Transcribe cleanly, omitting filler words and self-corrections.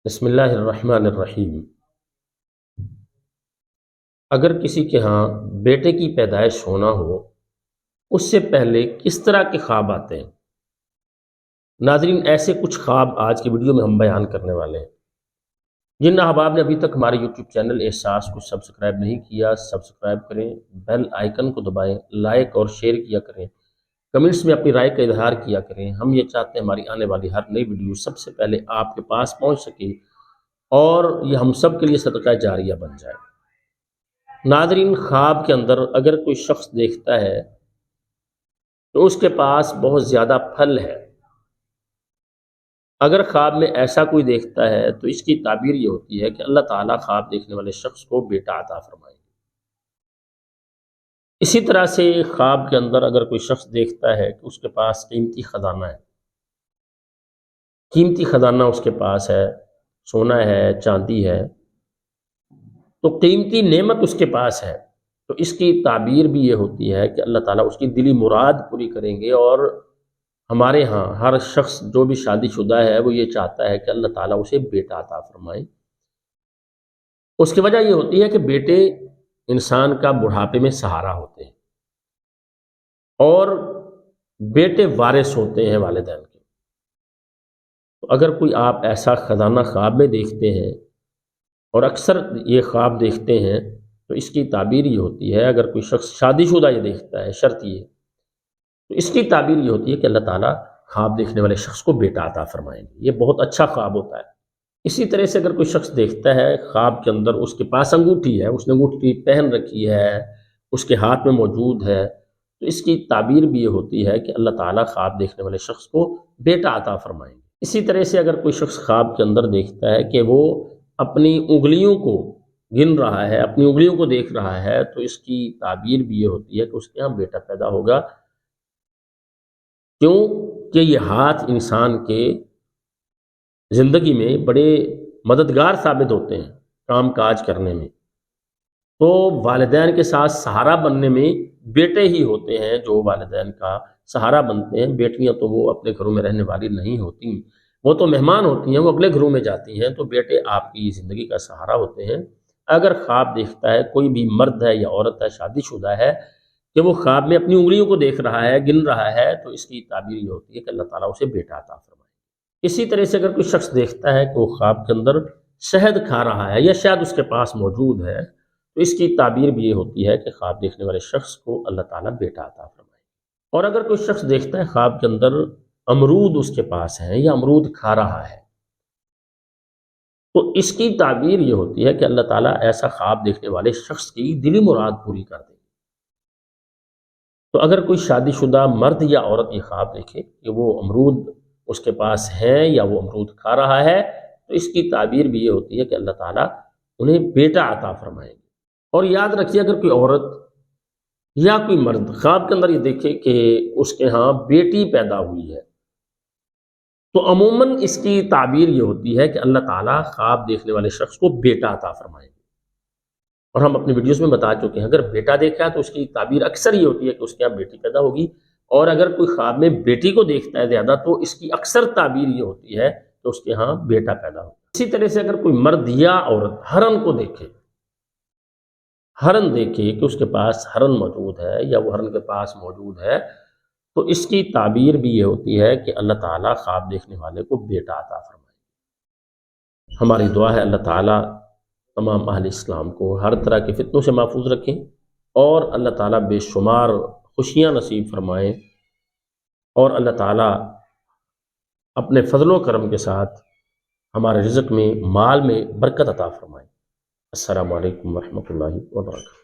بسم اللہ الرحمن الرحیم۔ اگر کسی کے ہاں بیٹے کی پیدائش ہونا ہو، اس سے پہلے کس طرح کے خواب آتے ہیں؟ ناظرین، ایسے کچھ خواب آج کی ویڈیو میں ہم بیان کرنے والے ہیں۔ جن احباب نے ابھی تک ہمارے یوٹیوب چینل احساس کو سبسکرائب نہیں کیا، سبسکرائب کریں، بیل آئیکن کو دبائیں، لائک اور شیئر کیا کریں، کمنٹس میں اپنی رائے کا اظہار کیا کریں۔ ہم یہ چاہتے ہیں ہماری آنے والی ہر نئی ویڈیو سب سے پہلے آپ کے پاس پہنچ سکے اور یہ ہم سب کے لیے صدقہ جاریہ بن جائے۔ ناظرین، خواب کے اندر اگر کوئی شخص دیکھتا ہے تو اس کے پاس بہت زیادہ پھل ہے۔ اگر خواب میں ایسا کوئی دیکھتا ہے تو اس کی تعبیر یہ ہوتی ہے کہ اللہ تعالیٰ خواب دیکھنے والے شخص کو بیٹا عطا فرمائے۔ اسی طرح سے خواب کے اندر اگر کوئی شخص دیکھتا ہے کہ اس کے پاس قیمتی خزانہ ہے، قیمتی خزانہ اس کے پاس ہے، سونا ہے، چاندی ہے، تو قیمتی نعمت اس کے پاس ہے، تو اس کی تعبیر بھی یہ ہوتی ہے کہ اللہ تعالیٰ اس کی دلی مراد پوری کریں گے۔ اور ہمارے ہاں ہر شخص جو بھی شادی شدہ ہے وہ یہ چاہتا ہے کہ اللہ تعالیٰ اسے بیٹا عطا فرمائے۔ اس کی وجہ یہ ہوتی ہے کہ بیٹے انسان کا بڑھاپے میں سہارا ہوتے ہیں اور بیٹے وارث ہوتے ہیں والدین کے۔ تو اگر کوئی آپ ایسا خزانہ خواب میں دیکھتے ہیں، اور اکثر یہ خواب دیکھتے ہیں، تو اس کی تعبیر یہ ہوتی ہے، اگر کوئی شخص شادی شدہ یہ دیکھتا ہے، شرط یہ، تو اس کی تعبیر یہ ہوتی ہے کہ اللہ تعالیٰ خواب دیکھنے والے شخص کو بیٹا عطا فرمائیں گے۔ یہ بہت اچھا خواب ہوتا ہے۔ اسی طرح سے اگر کوئی شخص دیکھتا ہے خواب کے اندر اس کے پاس انگوٹھی ہے، اس نے انگوٹھی پہن رکھی ہے، اس کے ہاتھ میں موجود ہے، تو اس کی تعبیر بھی یہ ہوتی ہے کہ اللہ تعالیٰ خواب دیکھنے والے شخص کو بیٹا عطا فرمائیں گے۔ اسی طرح سے اگر کوئی شخص خواب کے اندر دیکھتا ہے کہ وہ اپنی انگلیوں کو گن رہا ہے، اپنی انگلیوں کو دیکھ رہا ہے، تو اس کی تعبیر بھی یہ ہوتی ہے کہ اس کے یہاں بیٹا پیدا ہوگا۔ کیوں کہ یہ ہاتھ انسان کے زندگی میں بڑے مددگار ثابت ہوتے ہیں کام کاج کرنے میں۔ تو والدین کے ساتھ سہارا بننے میں بیٹے ہی ہوتے ہیں جو والدین کا سہارا بنتے ہیں۔ بیٹیاں تو وہ اپنے گھروں میں رہنے والی نہیں ہوتی، وہ تو مہمان ہوتی ہیں، وہ اگلے گھروں میں جاتی ہیں، تو بیٹے آپ کی زندگی کا سہارا ہوتے ہیں۔ اگر خواب دیکھتا ہے کوئی بھی مرد ہے یا عورت ہے، شادی شدہ ہے، کہ وہ خواب میں اپنی انگلیوں کو دیکھ رہا ہے، گن رہا ہے، تو اس کی تعبیر یہ ہوتی ہے کہ اللہ تعالیٰ اسے بیٹا عطا فرمائے۔ اسی طرح سے اگر کوئی شخص دیکھتا ہے کہ وہ خواب کے اندر شہد کھا رہا ہے یا شاید اس کے پاس موجود ہے، تو اس کی تعبیر بھی یہ ہوتی ہے کہ خواب دیکھنے والے شخص کو اللہ تعالیٰ بیٹا عطا فرمائے۔ اور اگر کوئی شخص دیکھتا ہے خواب کے اندر امرود اس کے پاس ہے یا امرود کھا رہا ہے، تو اس کی تعبیر یہ ہوتی ہے کہ اللہ تعالیٰ ایسا خواب دیکھنے والے شخص کی دلی مراد پوری کر دے۔ تو اگر کوئی شادی شدہ مرد یا عورت یہ خواب دیکھے کہ وہ امرود اس کے پاس ہے یا وہ امرود کھا رہا ہے، تو اس کی تعبیر بھی یہ ہوتی ہے کہ اللہ تعالیٰ انہیں بیٹا عطا فرمائیں گے۔ اور یاد رکھیے، اگر کوئی عورت یا کوئی مرد خواب کے اندر یہ دیکھے کہ اس کے ہاں بیٹی پیدا ہوئی ہے، تو عموماً اس کی تعبیر یہ ہوتی ہے کہ اللہ تعالیٰ خواب دیکھنے والے شخص کو بیٹا عطا فرمائیں گے۔ اور ہم اپنی ویڈیوز میں بتا چکے ہیں، اگر بیٹا دیکھا ہے تو اس کی تعبیر اکثر یہ ہوتی ہے کہ اس کے یہاں بیٹی پیدا ہوگی، اور اگر کوئی خواب میں بیٹی کو دیکھتا ہے زیادہ تو اس کی اکثر تعبیر یہ ہوتی ہے کہ اس کے ہاں بیٹا پیدا ہوگا۔ اسی طرح سے اگر کوئی مرد یا عورت ہرن کو دیکھے، ہرن دیکھے کہ اس کے پاس ہرن موجود ہے یا وہ ہرن کے پاس موجود ہے، تو اس کی تعبیر بھی یہ ہوتی ہے کہ اللہ تعالیٰ خواب دیکھنے والے کو بیٹا عطا فرمائے۔ ہماری دعا ہے اللہ تعالیٰ تمام اہل اسلام کو ہر طرح کے فتنوں سے محفوظ رکھیں، اور اللہ تعالیٰ بے شمار خوشیاں نصیب فرمائیں، اور اللہ تعالیٰ اپنے فضل و کرم کے ساتھ ہمارے رزق میں، مال میں برکت عطا فرمائیں۔ السلام علیکم ورحمۃ اللہ وبرکاتہ۔